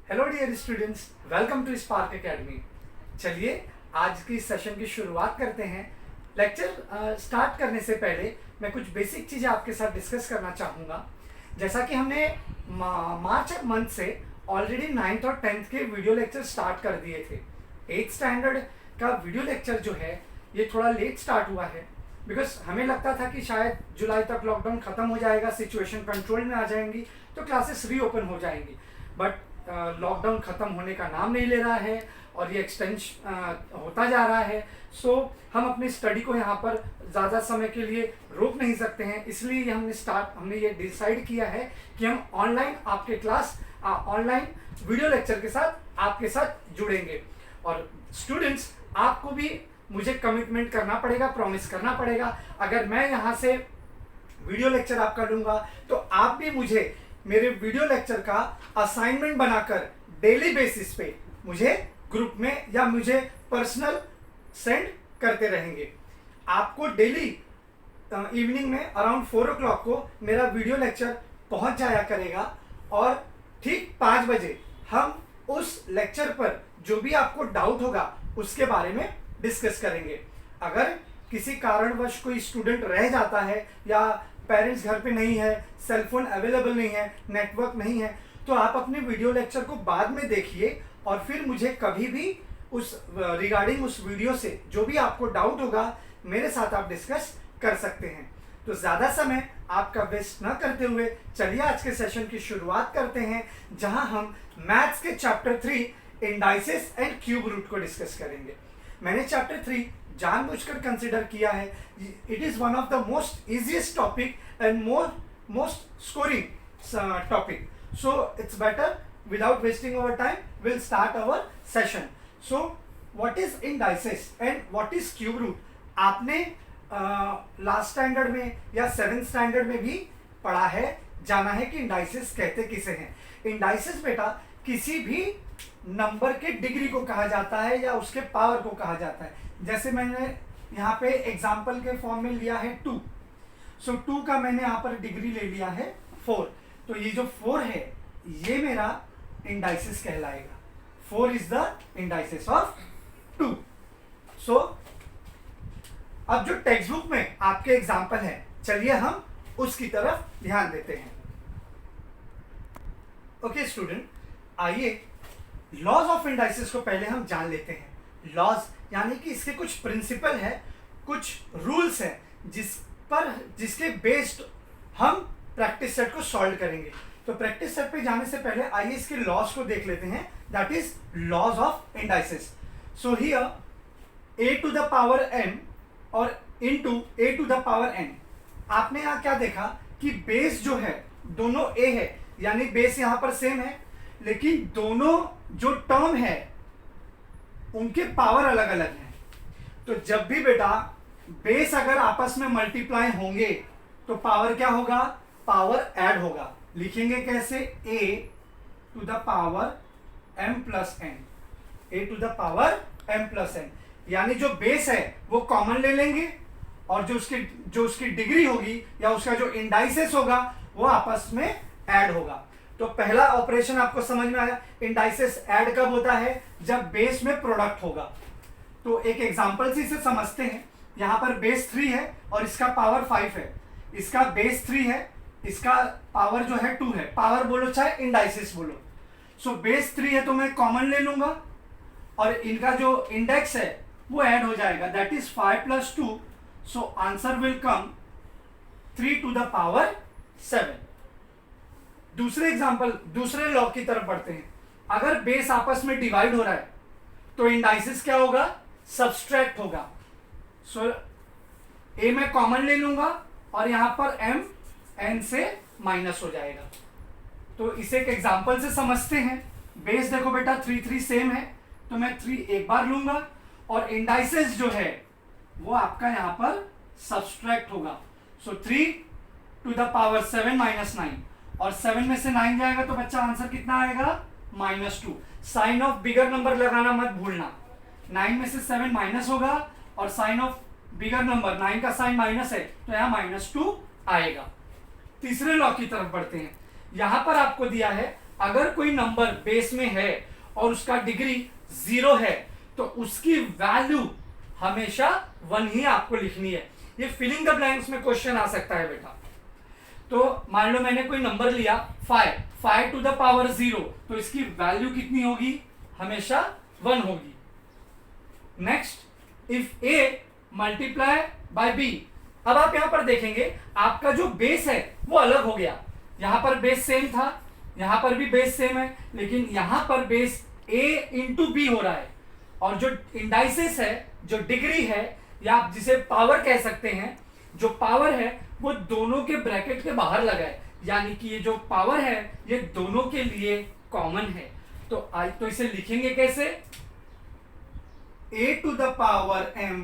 Hello dear students, welcome to Spark Academy. चलिए आज की सेशन की शुरुआत करते हैं। लेक्चर स्टार्ट करने से पहले मैं कुछ बेसिक चीज़ें आपके साथ डिस्कस करना चाहूँगा। जैसा कि हमने मार्च मंथ से ऑलरेडी 9th और 10th के वीडियो लेक्चर स्टार्ट कर दिए थे। 8th स्टैंडर्ड का वीडियो लेक्चर जो है ये थोड़ा लेट स्टार्ट हुआ है, बिकॉज हमें लगता था कि शायद जुलाई तक लॉकडाउन ख़त्म हो जाएगा, सिचुएशन कंट्रोल में आ जाएंगी तो क्लासेस रीओपन हो जाएंगी। बट लॉकडाउन ख़त्म होने का नाम नहीं ले रहा है और ये एक्सटेंशन होता जा रहा है। सो हम अपनी स्टडी को यहाँ पर ज़्यादा समय के लिए रोक नहीं सकते हैं, इसलिए हमने ये डिसाइड किया है कि हम ऑनलाइन आपके क्लास ऑनलाइन वीडियो लेक्चर के साथ आपके साथ जुड़ेंगे। और स्टूडेंट्स, आपको भी मुझे कमिटमेंट करना पड़ेगा, प्रॉमिस करना पड़ेगा। अगर मैं यहाँ से वीडियो लेक्चर आपका लूँगा तो आप भी मुझे मेरे वीडियो लेक्चर का असाइनमेंट बनाकर डेली बेसिस पे मुझे ग्रुप में या मुझे पर्सनल सेंड करते रहेंगे। आपको डेली इवनिंग में अराउंड 4 o'clock को मेरा वीडियो लेक्चर पहुंच जाया करेगा और ठीक 5 बजे हम उस लेक्चर पर जो भी आपको डाउट होगा उसके बारे में डिस्कस करेंगे। अगर किसी कारणवश कोई स्टूडेंट रह जाता है या पेरेंट्स घर पे नहीं है, सेलफोन अवेलेबल नहीं है, नेटवर्क नहीं है, तो आप अपने वीडियो लेक्चर को बाद में देखिए और फिर मुझे कभी भी उस रिगार्डिंग उस वीडियो से जो भी आपको डाउट होगा मेरे साथ आप डिस्कस कर सकते हैं। तो ज़्यादा समय आपका वेस्ट ना करते हुए चलिए आज के सेशन की शुरुआत करते हैं, जहां हम मैथ्स के chapter 3 indices and cube root को डिस्कस करेंगे। मैंने चैप्टर 3 जानबूझकर कंसिडर किया है। It is one of the most easiest topic and most scoring topic, so it's better without wasting our time we'll start our session. So what is indices and what is cube root? आपने last standard में या 7th standard में भी पढ़ा है, जाना है कि इंडाइसेस कहते किसे हैं। इंडाइसेस बेटा किसी भी नंबर के डिग्री को कहा जाता है या उसके पावर को कहा जाता है। जैसे मैंने यहाँ पे एग्जाम्पल के फॉर्म में लिया है 2, सो 2 का मैंने यहाँ पर डिग्री ले लिया है 4, तो ये जो 4 है ये मेरा इंडाइसेस कहलाएगा। 4 इज द इंडाइसेस ऑफ 2। सो अब जो टेक्स्ट बुक में आपके एग्जाम्पल है, चलिए हम उसकी तरफ ध्यान देते हैं। ओके स्टूडेंट, आइए लॉज ऑफ इंडाइसेस को पहले हम जान लेते हैं। लॉज यानी कि इसके कुछ प्रिंसिपल है, कुछ रूल्स है जिसके बेस्ड हम प्रैक्टिस सेट को सॉल्व करेंगे। तो प्रैक्टिस सेट पे जाने से पहले आइए इसके लॉज को देख लेते हैं, that is laws of indices. So here a to the power n और into a to the power n। आपने यहाँ क्या देखा कि बेस जो है दोनों a है, यानी बेस यहाँ पर सेम है, लेकिन दोनों जो टर्म है उनके पावर अलग अलग हैं। तो जब भी बेटा बेस अगर आपस में मल्टीप्लाई होंगे तो पावर क्या होगा? पावर ऐड होगा। लिखेंगे कैसे? a to the power m plus n, a to the power m plus n, यानी जो बेस है वो कॉमन ले लेंगे और जो उसकी डिग्री होगी या उसका जो इंडाइसेस होगा वो आपस में ऐड होगा। तो पहला ऑपरेशन आपको समझ में आया। इंडाइसेस ऐड कब होता है? जब बेस में प्रोडक्ट होगा। तो एक एग्जांपल से इसे समझते हैं। यहाँ पर बेस 3 है और इसका पावर 5 है, इसका बेस 3 है, इसका पावर जो है 2 है। पावर बोलो चाहे इंडाइसेस बोलो। सो बेस 3 है तो मैं कॉमन ले लूंगा और इनका जो इंडेक्स है वो ऐड हो जाएगा, that is 5 plus 2। So answer will come 3 to the power 7। दूसरे एग्जांपल, दूसरे लॉ की तरफ बढ़ते हैं। अगर बेस आपस में डिवाइड हो रहा है तो इंडाइसेस क्या होगा? सब्सट्रैक्ट होगा। सो ए मैं कॉमन ले लूंगा और यहां पर m n से माइनस हो जाएगा। तो इसे एक एग्जांपल से समझते हैं। बेस देखो बेटा 3 3 सेम है, तो मैं 3 एक बार लूंगा और इंडाइसेस जो है वो आपका यहां पर सब्सट्रैक्ट होगा। सो 3 टू द पावर 7 माइनस 9, और 7 में से 9 जाएगा तो बच्चा आंसर कितना आएगा? -2। साइन ऑफ बिगर नंबर लगाना मत भूलना। 9 में से 7 माइनस होगा और साइन ऑफ बिगर नंबर 9 का साइन माइनस है तो यहाँ -2 आएगा। तीसरे लॉ की तरफ बढ़ते हैं। यहां पर आपको दिया है अगर कोई नंबर बेस में है और उसका डिग्री 0 है तो उसकी वैल्यू हमेशा 1 ही आपको लिखनी है। ये फिलिंग द ब्लैंक्स में क्वेश्चन आ सकता है बेटा। तो मान लो मैंने कोई नंबर लिया 5 टू द पावर 0, तो इसकी वैल्यू कितनी होगी? हमेशा 1 होगी। Next, if a multiply by b. अब आप यहां पर देखेंगे आपका जो बेस है वो अलग हो गया। यहां पर बेस सेम था, यहां पर भी बेस सेम है, लेकिन यहां पर बेस a इंटू बी हो रहा है, और जो इंडाइसिस है, जो डिग्री है, या आप जिसे पावर कह सकते हैं, जो पावर है वो दोनों के ब्रैकेट के बाहर लगा है, यानी कि ये जो पावर है ये दोनों के लिए कॉमन है। तो इसे लिखेंगे कैसे? a to the power m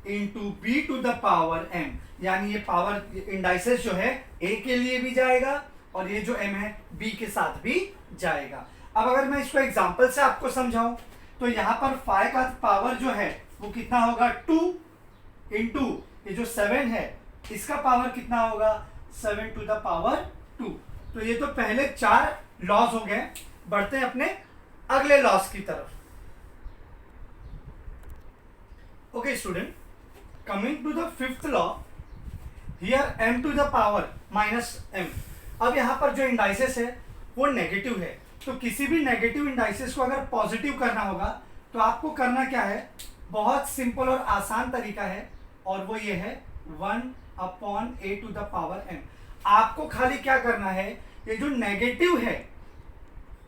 into b to the power m, यानी ये पावर इंडाइसेस जो है a के लिए भी जाएगा और ये जो m है b के साथ भी जाएगा। अब अगर मैं इसको एग्जांपल से आपको समझाऊं तो यहाँ पर 5 का पावर जो है वो कितना होगा? 2 इंटू ये जो 7 है इसका पावर कितना होगा? 7 टू द पावर 2। तो ये तो पहले 4 लॉस हो गए। बढ़ते हैं अपने अगले लॉस की तरफ। Okay student, coming to the fifth law, here m to the power minus m। अब यहाँ पर जो इंडाइसेस है वो नेगेटिव है, तो किसी भी नेगेटिव इंडाइसेस को अगर पॉजिटिव करना होगा तो आपको करना क्या है? बहुत सिंपल और आसान तरीका है, और वो ये है 1/a to the power m। आपको खाली क्या करना है? ये जो नेगेटिव है,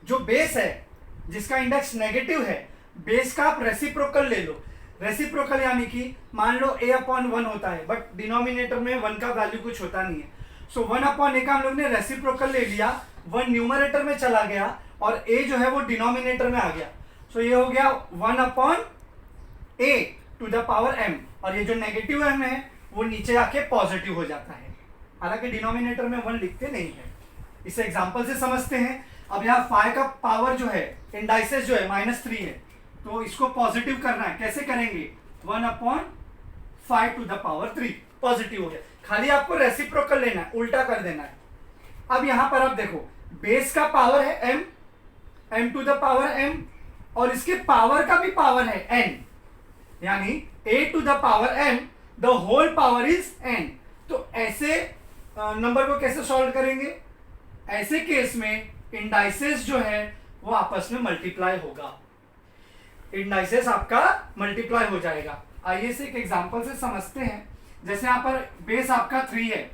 जो बेस है जिसका इंडेक्स नेगेटिव है, बेस का आप रेसिप्रोकल ले लो। रेसिप्रोकल यानी कि मान लो a/1 होता है, बट डिनोमिनेटर में 1 का वैल्यू कुछ होता नहीं है। सो 1/a का हम लोग ने रेसिप्रोकल ले लिया, 1 न्यूमरेटर में चला गया और a जो है वो डिनोमिनेटर में आ गया। सो ये हो गया 1/a to the power m, और ये जो नेगेटिव m है वो नीचे आके पॉजिटिव हो जाता है। हालांकि डिनोमिनेटर में 1 लिखते नहीं है। इसे एग्जांपल से समझते हैं। अब यहाँ 5 का पावर जो है, इंडाइसेस जो है -3 है, तो इसको पॉजिटिव करना है। कैसे करेंगे? 1/5 टू द पावर 3 पॉजिटिव हो गया। खाली आपको रेसिप्रोकल लेना है, उल्टा कर देना है। अब यहां पर आप देखो, बेस का पावर है m to the power m, और इसके पावर का भी पावर है n, यानी a to the power m, the whole power is n। तो ऐसे नंबर को कैसे सॉल्व करेंगे? ऐसे केस में इंडाइसेस जो है वो आपस में मल्टीप्लाई होगा, इंडाइसेस आपका मल्टीप्लाई हो जाएगा। आइए से एक एग्जांपल से समझते हैं। जैसे यहाँ पर बेस आपका 3 है,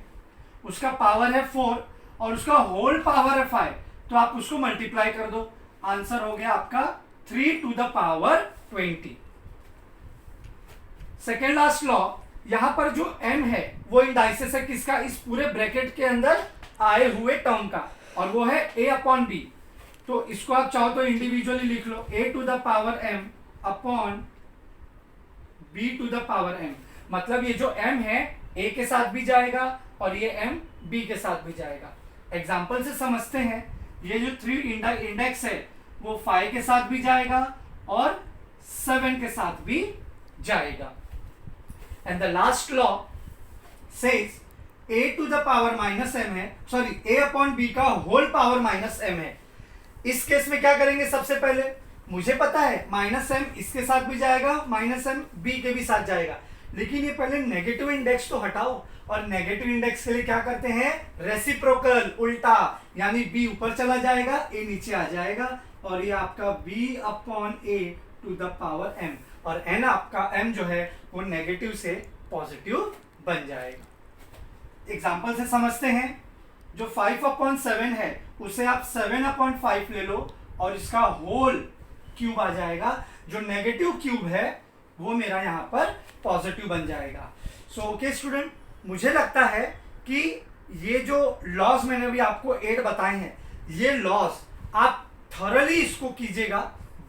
उसका पावर है 4 और उसका होल पावर है 5, तो आप उसको मल्टीप्लाई कर दो। आंसर हो गया आपका 3 to the power 20। Second last law, यहां पर जो m है वो इंडाइसेस है किसका? इस पूरे ब्रैकेट के अंदर आए हुए टर्म का, और वो है a/b। तो इसको आप चाहो तो इंडिविजुअली लिख लो, a to the power m upon b to the power m। मतलब ये जो m है a के साथ भी जाएगा और ये m b के साथ भी जाएगा। एग्जांपल से समझते हैं। ये जो 3 इंडेक्स है वो 5 के साथ भी जाएगा और 7 के साथ भी जाएगा। And the last law says a to the power minus m है, सॉरी a अपॉन b का होल पावर माइनस m है। इस केस में क्या करेंगे? सबसे पहले मुझे पता है -m इसके साथ भी जाएगा, -m b के भी साथ जाएगा, लेकिन ये पहले नेगेटिव इंडेक्स तो हटाओ, और नेगेटिव इंडेक्स के लिए क्या करते हैं? रेसिप्रोकल, उल्टा, यानी b ऊपर चला जाएगा, a नीचे आ जाएगा, और ये आपका b upon a to the power m, और n आपका m जो है वो नेगेटिव से पॉजिटिव बन जाएगा। एग्जाम्पल से समझते हैं। जो 5/7 है उसे आप 7/5 ले लो और इसका होल क्यूब आ जाएगा। जो नेगेटिव क्यूब है वो मेरा यहाँ पर पॉजिटिव बन जाएगा। सो ओके स्टूडेंट, मुझे लगता है कि ये जो लॉस मैंने अभी आपको 8 बताए हैं, ये लॉस आप थॉरली इसको कीजिएगा,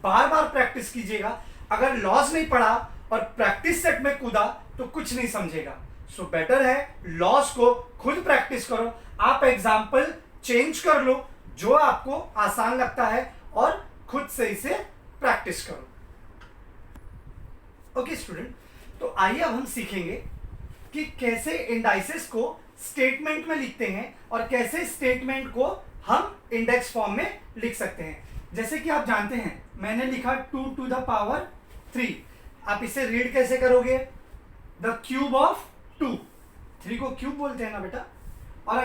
बार बार प्रैक्टिस कीजिएगा। अगर लॉस नहीं पढ़ा और प्रैक्टिस सेट में कूदा तो कुछ नहीं समझेगा। सो बेटर है लॉस को खुद प्रैक्टिस करो, आप एग्जाम्पल चेंज कर लो जो आपको आसान लगता है और खुद से इसे प्रैक्टिस करो। ओके स्टूडेंट, तो आइए अब हम सीखेंगे कि कैसे इंडाइसेस को स्टेटमेंट में लिखते हैं और कैसे स्टेटमेंट को हम इंडेक्स फॉर्म में लिख सकते हैं। जैसे कि आप जानते हैं मैंने लिखा 2 to the power 3, आप इसे रीड कैसे करोगे? द क्यूब ऑफ 2, 3 को क्यूब बोलते हैं ना बेटा। और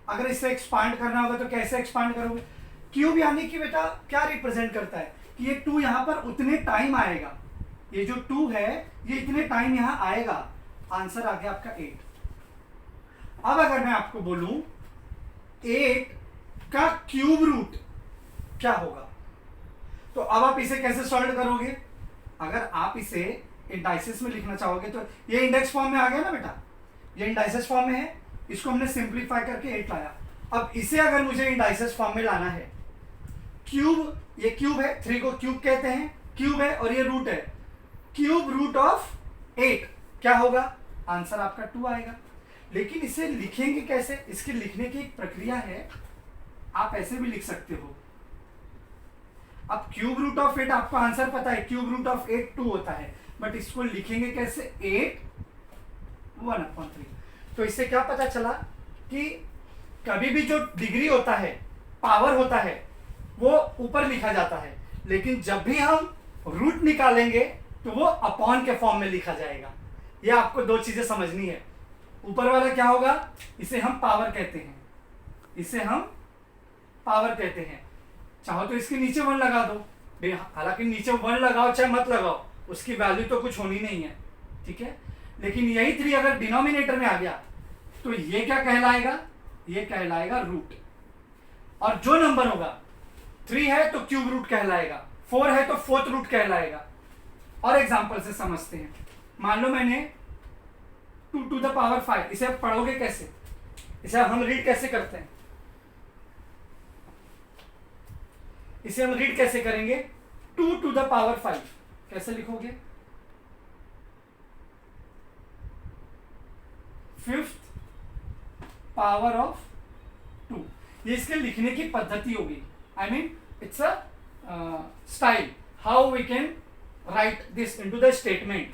अगर इसे एक्सपांड करना होगा तो कैसे एक्सपांड करोगे? क्यूब यानी कि बेटा क्या रिप्रेजेंट करता है कि ये 2 यहाँ पर उतने टाइम आएगा, ये जो 2 है ये इतने टाइम यहाँ आएगा। आंसर आ गया आपका 8। अब अगर मैं आपको बोलूं 8 का क्यूब रूट क्या होगा, तो अब आप इसे कैसे सॉल्व करोगे? अगर आप इसे इंडाइसेस में लिखना चाहोगे तो ये इंडेक्स फॉर्म में आ गया ना बेटा, ये इंडाइसेस फॉर्म में है, इसको हमने सिंप्लीफाई करके 8 लाया। अब इसे अगर मुझे इंडाइसेस फॉर्म में लाना है, क्यूब, ये क्यूब है, 3 को क्यूब कहते हैं, क्यूब है और ये रूट है, क्यूब रूट ऑफ 8 क्या होगा? आंसर आपका 2 आएगा। लेकिन इसे लिखेंगे कैसे? इसके लिखने की एक प्रक्रिया है, आप ऐसे भी लिख सकते हो। अब क्यूब रूट ऑफ 8 आपको आंसर पता है, क्यूब रूट ऑफ 8 2 होता है, बट इसको लिखेंगे कैसे? 8 1/3। तो इससे क्या पता चला कि कभी भी जो डिग्री होता है, पावर होता है, वो ऊपर लिखा जाता है, लेकिन जब भी हम रूट निकालेंगे तो वो अपॉन के फॉर्म में लिखा जाएगा। ये आपको दो चीजें समझनी है। ऊपर वाला क्या होगा? इसे हम पावर कहते हैं, इसे हम पावर कहते हैं। चाहो तो इसके नीचे 1 लगा दो, हालांकि नीचे 1 लगाओ चाहे मत लगाओ, उसकी वैल्यू तो कुछ होनी नहीं है, ठीक है। लेकिन यही 3 अगर डिनोमिनेटर में आ गया तो ये क्या कहलाएगा? ये कहलाएगा रूट। और जो नंबर होगा, 3 है तो क्यूब रूट कहलाएगा, 4 है तो फोर्थ रूट कहलाएगा। और एग्जांपल से समझते हैं। मान लो मैंने 2 to the power 5, इसे आप पढ़ोगे कैसे? इसे हम रीड कैसे करते हैं? इसे हम रीड कैसे करेंगे? 2 to the power 5 कैसे लिखोगे? 5th पावर ऑफ 2, ये इसके लिखने की पद्धति होगी। I mean it's a style how we can write this into the statement.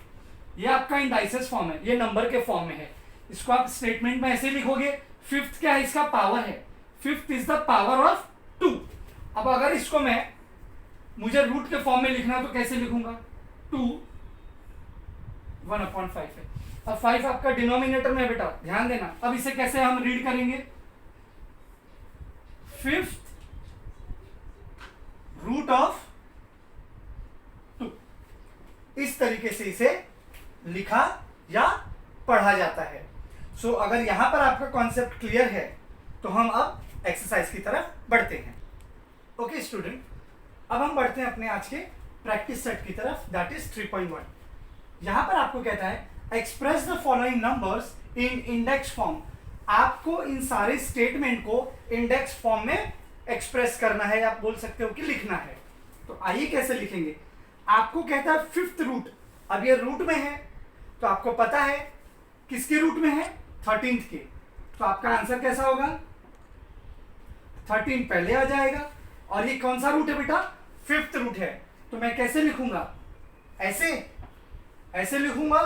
ये आपका इंडाइसेस फॉर्म है, ये नंबर के फॉर्म में है, इसको आप स्टेटमेंट में ऐसे लिखोगे। 5th क्या है? इसका पावर है, 5th is the power of 2। अब अगर इसको मुझे रूट के फॉर्म में लिखना तो कैसे लिखूंगा? 2 1/5 है। अब 5 आपका डिनोमिनेटर में है बेटा, ध्यान देना। अब इसे कैसे हम रीड करेंगे? 5th रूट ऑफ 2, इस तरीके से इसे लिखा या पढ़ा जाता है। सो अगर यहां पर आपका कॉन्सेप्ट क्लियर है तो हम अब एक्सरसाइज की तरफ बढ़ते हैं। ओके स्टूडेंट, अब हम बढ़ते हैं अपने आज के प्रैक्टिस सेट की तरफ, दैट इज 3.1। यहां पर आपको कहता है express the following numbers in index form. आपको इन सारे स्टेटमेंट को इंडेक्स फॉर्म में एक्सप्रेस करना है, आप बोल सकते हो कि लिखना है। तो आइए कैसे लिखेंगे। आपको कहता है 5th रूट, अब ये रूट में है तो आपको पता है किसके रूट में है? 13th के। तो आपका आंसर कैसा होगा? 13 पहले आ जाएगा। और ये कौन सा रूट है बेटा? 5th रूट है। तो मैं कैसे लिखूंगा? ऐसे लिखूंगा,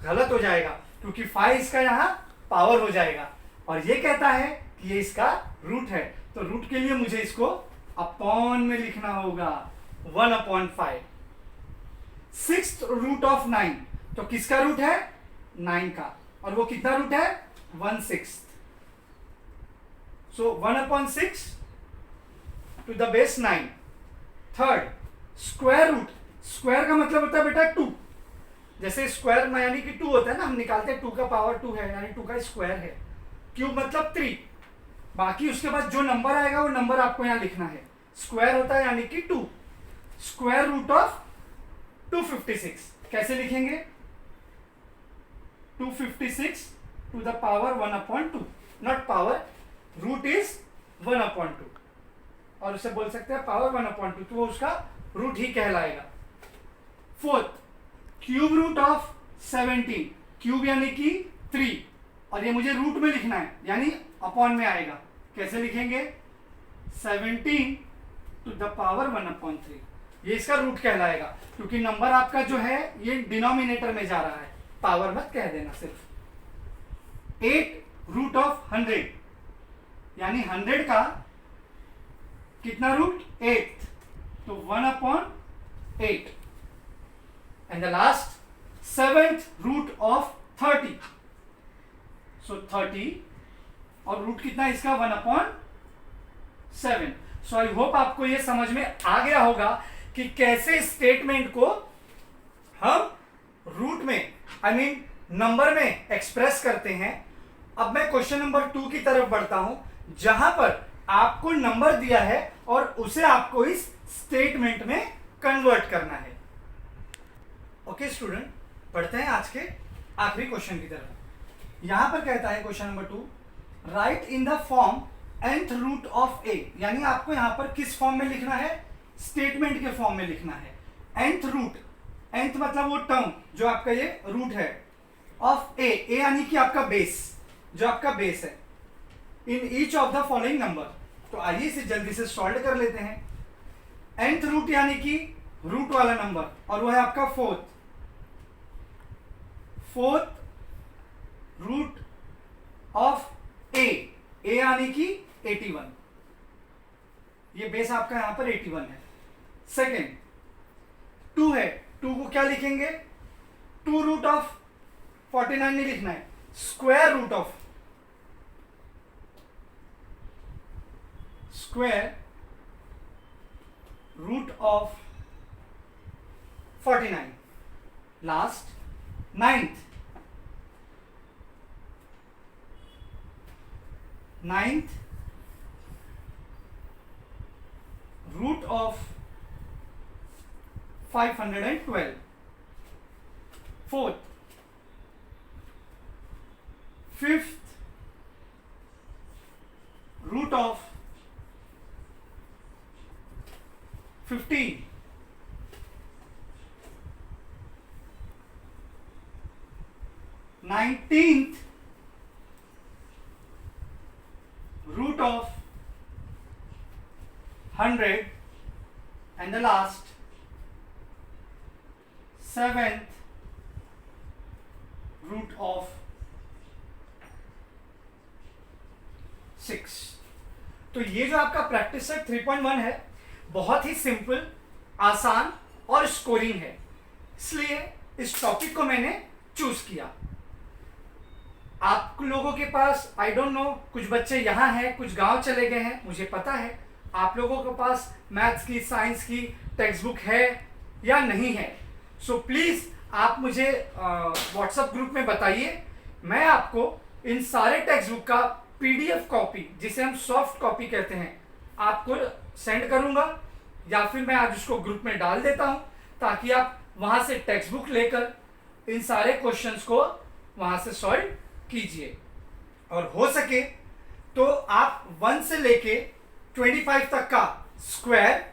गलत हो जाएगा क्योंकि 5 इसका यहां पावर हो जाएगा और ये कहता है कि ये इसका रूट है। तो रूट के लिए मुझे इसको अपॉन में लिखना होगा, 1/5। 6th रूट ऑफ 9, तो किसका रूट है? 9 का। और वो कितना रूट है? 1/6। So 1/6 to the base 9। 3rd square root, square का मतलब होता है बेटा 2। जैसे स्क्वायर में यानी कि 2 होता है ना, हम निकालते हैं 2 का पावर 2 है यानी 2 का स्क्वायर है। क्यूब मतलब 3। बाकी उसके बाद जो नंबर आएगा वो नंबर आपको यहां लिखना है। स्क्वायर होता है यानी कि 2। स्क्वायर रूट ऑफ 256 कैसे लिखेंगे? 256 to the power 1/2, not power, root is 1/2 और उसे बोल सकते हैं पावर 1/2, तो वो उसका रूट ही कहलाएगा। 4th cube root of 17, cube यानी कि 3 और ये मुझे रूट में लिखना है यानी अपॉन में आएगा। कैसे लिखेंगे? 17 टू द पावर 1/3, ये इसका रूट कहलाएगा क्योंकि नंबर आपका जो है ये डिनोमिनेटर में जा रहा है, पावर मत कह देना सिर्फ। 8 रूट ऑफ 100, यानी 100 का कितना रूट 8, तो 1/8 and the last 7th root of 30, so 30 और रूट कितना इसका 1/7। सो आई होप आपको ये समझ में आ गया होगा कि कैसे स्टेटमेंट को हम रूट में नंबर में एक्सप्रेस करते हैं। अब मैं क्वेश्चन नंबर 2 की तरफ बढ़ता हूं, जहां पर आपको नंबर दिया है और उसे आपको इस स्टेटमेंट में कन्वर्ट करना है। ओके स्टूडेंट, पढ़ते हैं आज के आखिरी क्वेश्चन की तरफ। यहां पर कहता है question number 2, write in the form nth root of a, यानी आपको यहां पर किस फॉर्म में लिखना है, स्टेटमेंट के फॉर्म में लिखना है। nth रूट, nth मतलब वो टर्म जो आपका ये रूट है, ऑफ a, यानी कि आपका बेस, जो आपका बेस है, in each of the following number. तो आइए इसे जल्दी से सॉल्व कर लेते हैं। nth रूट यानी कि रूट वाला नंबर, और वो है आपका फोर्थ रूट ऑफ a यानी कि 81, ये बेस आपका यहां पर 81 है। सेकेंड 2 है, 2 को क्या लिखेंगे, 2 रूट ऑफ 49 नहीं लिखना है, square root of of 49। Last 9th root of 512। Fourth 5th root of 15। 19th root of 100 and the last 7th root of 6। तो ये जो आपका प्रैक्टिस सेट 3.1 है, बहुत ही सिंपल, आसान और स्कोरिंग है, इसलिए इस टॉपिक को मैंने चूज किया। आप लोगों के पास आई डोंट नो, कुछ बच्चे यहाँ हैं, कुछ गांव चले गए हैं, मुझे पता है आप लोगों के पास मैथ्स की, साइंस की टेक्स्ट बुक है या नहीं है। सो प्लीज़ आप मुझे व्हाट्सएप ग्रुप में बताइए, मैं आपको इन सारे टेक्स्ट बुक का PDF कॉपी, जिसे हम सॉफ्ट कॉपी कहते हैं, आपको सेंड करूंगा, या फिर मैं आज उसको ग्रुप में डाल देता हूं, ताकि आप वहां से टेक्स्ट बुक लेकर इन सारे क्वेश्चंस को वहां से सॉल्व कीजिए। और हो सके तो आप 1 से लेके 25 तक का स्क्वायर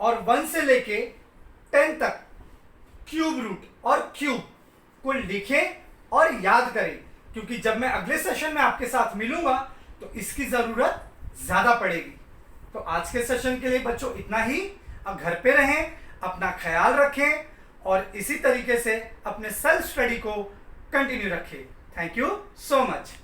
और 1 से लेके 10 तक क्यूब रूट और क्यूब को लिखें और याद करें, क्योंकि जब मैं अगले सेशन में आपके साथ मिलूंगा तो इसकी जरूरत ज्यादा पड़ेगी। तो आज के सेशन के लिए बच्चों इतना ही। अब घर पे रहें, अपना ख्याल रखें और इसी तरीके से अपने सेल्फ स्टडी को कंटिन्यू रखें। Thank you so much.